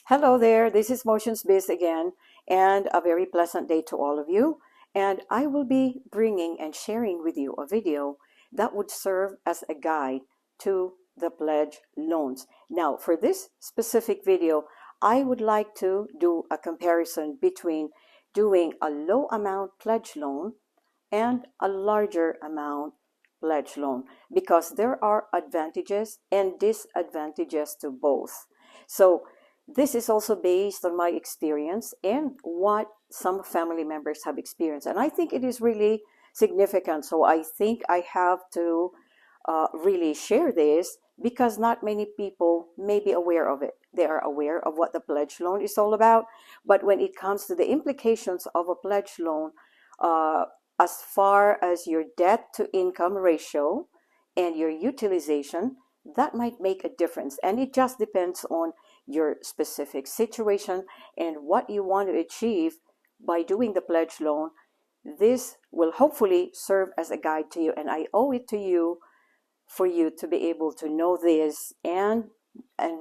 Hello there, this is Motionz Biz again, and a very pleasant day to all of you. And I will be bringing and sharing with you a video that would serve as a guide to the pledge loans. Now, for this specific video, I would like to do a comparison between doing a low amount pledge loan and a larger amount pledge loan because there are advantages and disadvantages to both. So this is also based on my experience and what some family members have experienced. And I think it is really significant. So I think I have to really share this because not many people may be aware of it. They are aware of what the pledge loan is all about. But when it comes to the implications of a pledge loan, as far as your debt to income ratio and your utilization, that might make a difference. And it just depends on your specific situation and what you want to achieve by doing the pledge loan. This will hopefully serve as a guide to you, and I owe it to you for you to be able to know this and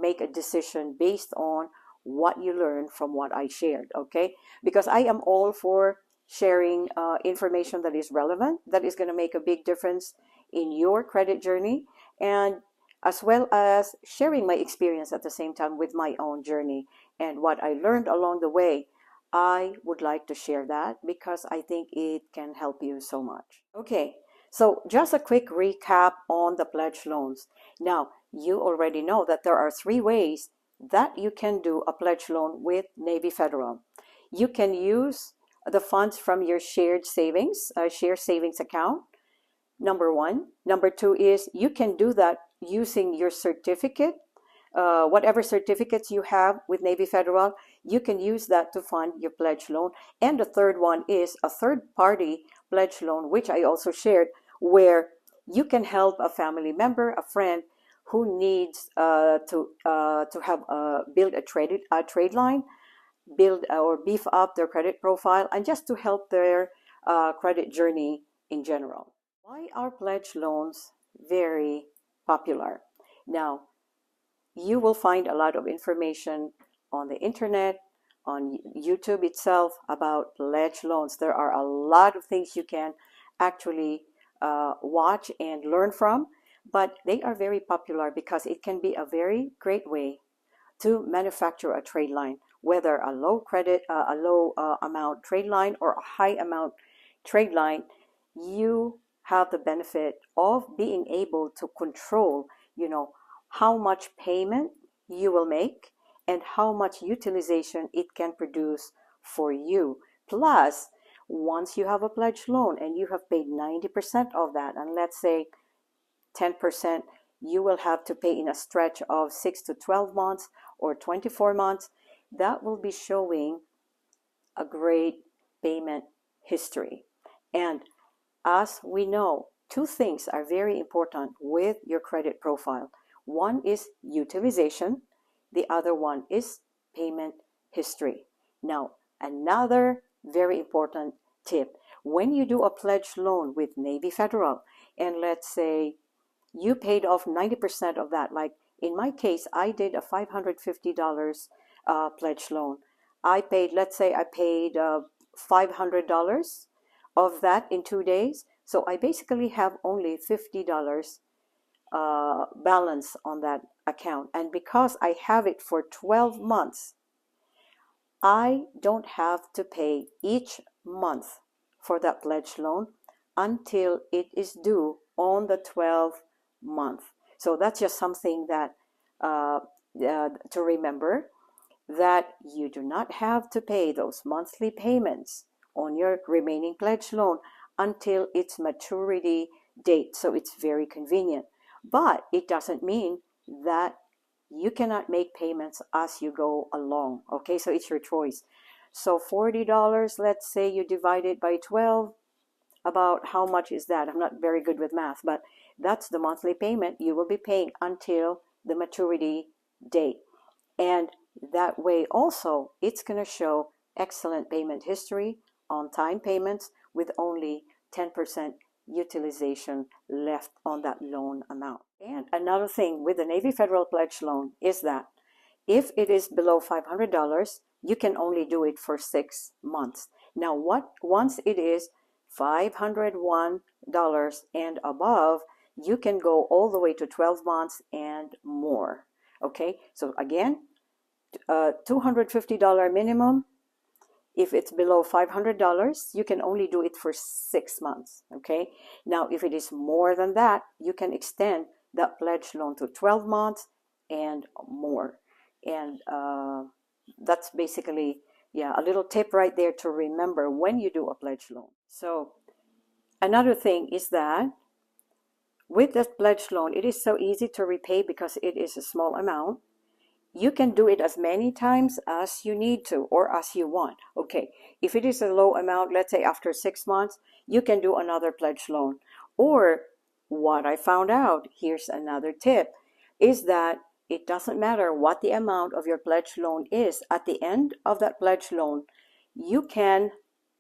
make a decision based on what you learn from what I shared, okay? Because I am all for sharing information that is relevant, that is going to make a big difference in your credit journey, and as well as sharing my experience at the same time with my own journey and what I learned along the way. I would like to share that because I think it can help you so much. Okay, so just a quick recap on the pledge loans. Now, you already know that there are three ways that you can do a pledge loan with Navy Federal. You can use the funds from your shared savings account, number one. Number two is you can do that using your certificate, whatever certificates you have with Navy Federal, you can use that to fund your pledge loan. And the third one is a third-party pledge loan, which I also shared, where you can help a family member, a friend who needs to have build a trade line, build or beef up their credit profile, and just to help their credit journey in general. Why are pledge loans very popular? Now, you will find a lot of information on the internet, on YouTube itself about pledge loans. There are a lot of things you can actually watch and learn from, but they are very popular because it can be a very great way to manufacture a trade line, whether a low amount trade line or a high amount trade line. You have the benefit of being able to control, how much payment you will make and how much utilization it can produce for you. Plus, once you have a pledge loan and you have paid 90% of that, and let's say 10% you will have to pay in a stretch of 6 to 12 months or 24 months, that will be showing a great payment history. And as we know, two things are very important with your credit profile. One is utilization, the other one is payment history. Now, another very important tip, when you do a pledge loan with Navy Federal, and let's say you paid off 90% of that, like in my case, I did a $550 pledge loan. Let's say I paid $500 of that in 2 days. So I basically have only $50 balance on that account. And because I have it for 12 months, I don't have to pay each month for that pledge loan until it is due on the 12th month. So that's just something that to remember, that you do not have to pay those monthly payments on your remaining pledge loan until its maturity date. So it's very convenient. But it doesn't mean that you cannot make payments as you go along. Okay, so it's your choice. So $40, let's say you divide it by 12, about how much is that? I'm not very good with math, but that's the monthly payment you will be paying until the maturity date. And that way also, it's going to show excellent payment history, on-time payments with only 10% utilization left on that loan amount. And another thing with the Navy Federal Pledge Loan is that If it is below $500, you can only do it for 6 months. Now, once it is $501 and above, you can go all the way to 12 months and more. Okay, so again, $250 minimum. If it's below $500, you can only do it for 6 months. Okay, now if it is more than that, you can extend that pledge loan to 12 months and more. And that's basically, yeah, a little tip right there to remember when you do a pledge loan. So another thing is that with this pledge loan, it is so easy to repay because it is a small amount. You can do it as many times as you need to or as you want. Okay, if it is a low amount, let's say after 6 months, you can do another pledge loan. Or what I found out, here's another tip, is that it doesn't matter what the amount of your pledge loan is. At the end of that pledge loan, you can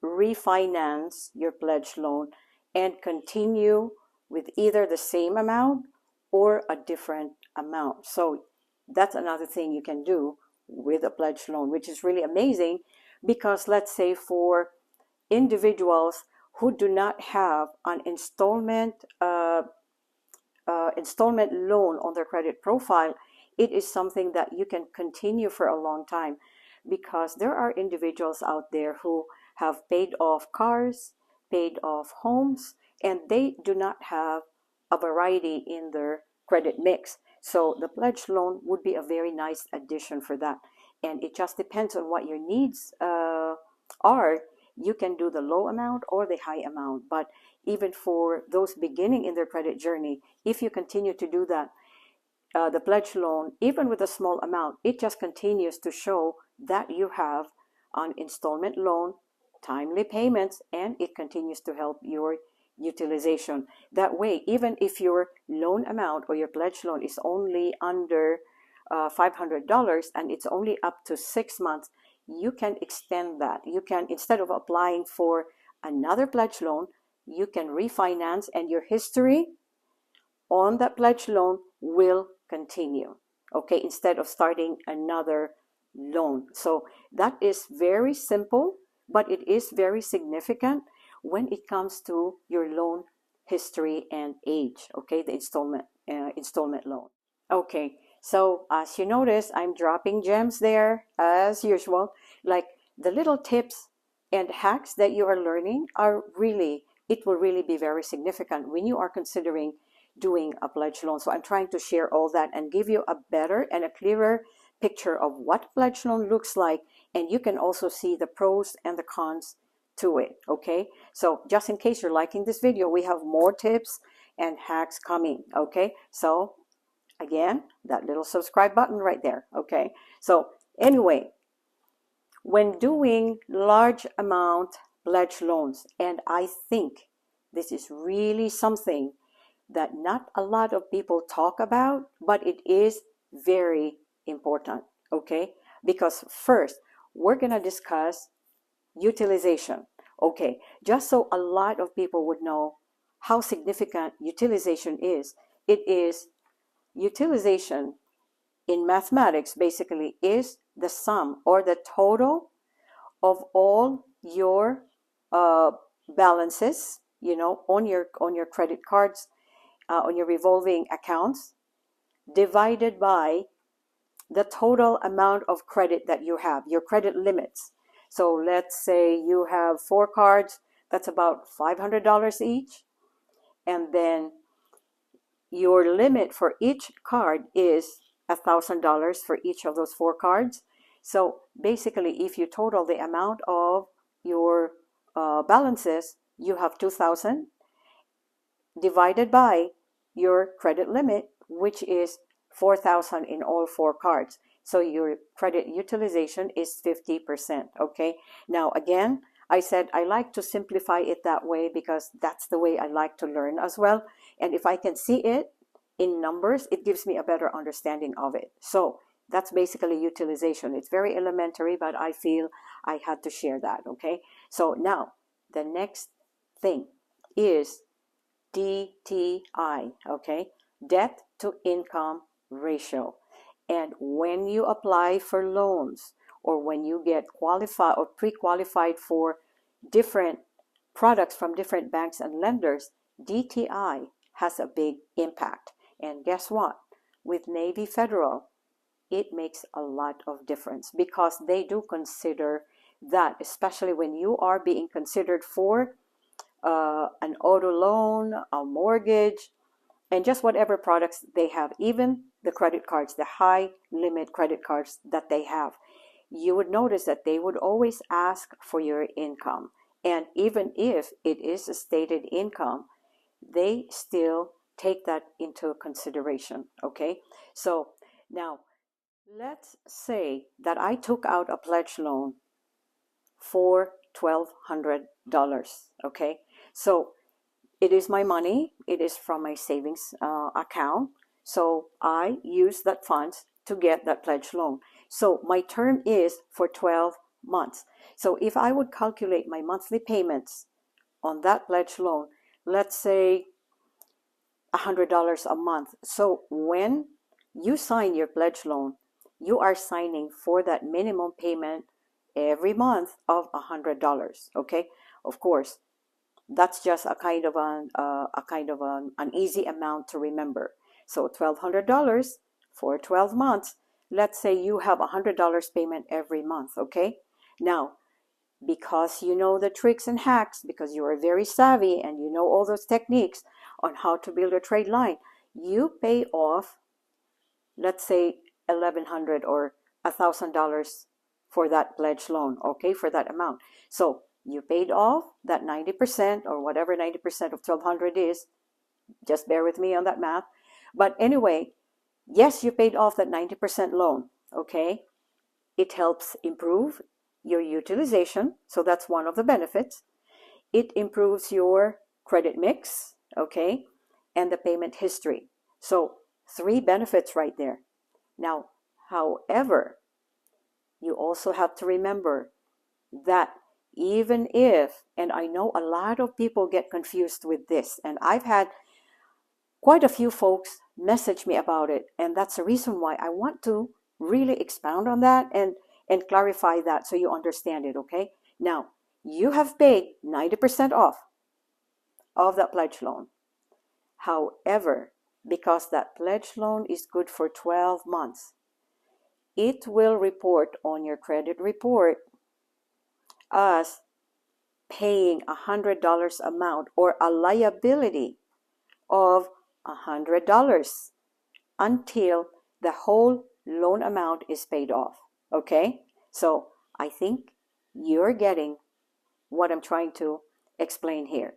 refinance your pledge loan and continue with either the same amount or a different amount. So that's another thing you can do with a pledge loan, which is really amazing, because let's say for individuals who do not have an installment loan on their credit profile, it is something that you can continue for a long time, because there are individuals out there who have paid off cars, paid off homes, and they do not have a variety in their credit mix. So the pledge loan would be a very nice addition for that. And it just depends on what your needs are. You can do the low amount or the high amount. But even for those beginning in their credit journey, if you continue to do that, the pledge loan, even with a small amount, it just continues to show that you have an installment loan, timely payments, and it continues to help your utilization. That way, even if your loan amount or your pledge loan is only under $500 and it's only up to 6 months, you can extend that. You can, instead of applying for another pledge loan, you can refinance, and your history on that pledge loan will continue. Okay, instead of starting another loan. So that is very simple, but it is very significant when it comes to your loan history and age. Okay, the installment loan. Okay, so as you notice, I'm dropping gems there as usual. Like the little tips and hacks that you are learning are really, it will really be very significant when you are considering doing a pledge loan. So I'm trying to share all that and give you a better and a clearer picture of what pledge loan looks like, and you can also see the pros and the cons to it. Okay, so just in case you're liking this video, we have more tips and hacks coming. Okay, so again, that little subscribe button right there. Okay, so anyway, when doing large amount pledge loans, and I think this is really something that not a lot of people talk about, but it is very important. Okay, because first we're gonna discuss utilization. Okay, just so a lot of people would know how significant utilization is. It is, utilization in mathematics basically is the sum or the total of all your balances, you know, on your credit cards, on your revolving accounts, divided by the total amount of credit that you have, your credit limits. So let's say you have 4 cards, that's about $500 each, and then your limit for each card is $1,000 for each of those 4 cards. So basically, if you total the amount of your balances, you have $2,000 divided by your credit limit, which is $4,000 in all 4 cards. So your credit utilization is 50%. Okay. Now again, I said I like to simplify it that way because that's the way I like to learn as well. And if I can see it in numbers, it gives me a better understanding of it. So that's basically utilization. It's very elementary, but I feel I had to share that. Okay. So now the next thing is DTI. Okay. Debt to income ratio. And when you apply for loans, or when you get qualified or pre-qualified for different products from different banks and lenders, DTI has a big impact. And guess what? With Navy Federal, it makes a lot of difference, because they do consider that, especially when you are being considered for an auto loan, a mortgage, and just whatever products they have, even the credit cards, the high limit credit cards that they have. You would notice that they would always ask for your income. And even if it is a stated income, they still take that into consideration, okay? So now, let's say that I took out a pledge loan for $1,200, okay? So it is my money, it is from my savings account. So I use that funds to get that pledge loan. So my term is for 12 months. So if I would calculate my monthly payments on that pledge loan, let's say $100 a month. So when you sign your pledge loan, you are signing for that minimum payment every month of $100, okay? Of course, that's just a kind of an easy amount to remember. So $1,200 for 12 months. Let's say you have $100 payment every month, okay? Now, because you know the tricks and hacks, because you are very savvy and you know all those techniques on how to build a trade line, you pay off, let's say, $1,100 or $1,000 for that pledge loan, okay, for that amount. So you paid off that 90%, or whatever 90% of 1,200 is. Just bear with me on that math. But anyway, yes, you paid off that 90% loan, okay? It helps improve your utilization, so that's one of the benefits. It improves your credit mix, okay, and the payment history. So 3 benefits right there. Now, however, you also have to remember that even if, and I know a lot of people get confused with this, and I've had quite a few folks message me about it, and that's the reason why I want to really expound on that and clarify that so you understand it, okay? Now, you have paid 90% off of that pledge loan. However, because that pledge loan is good for 12 months, it will report on your credit report as paying $100 amount, or a liability of $100 until the whole loan amount is paid off, okay? So I think you're getting what I'm trying to explain here.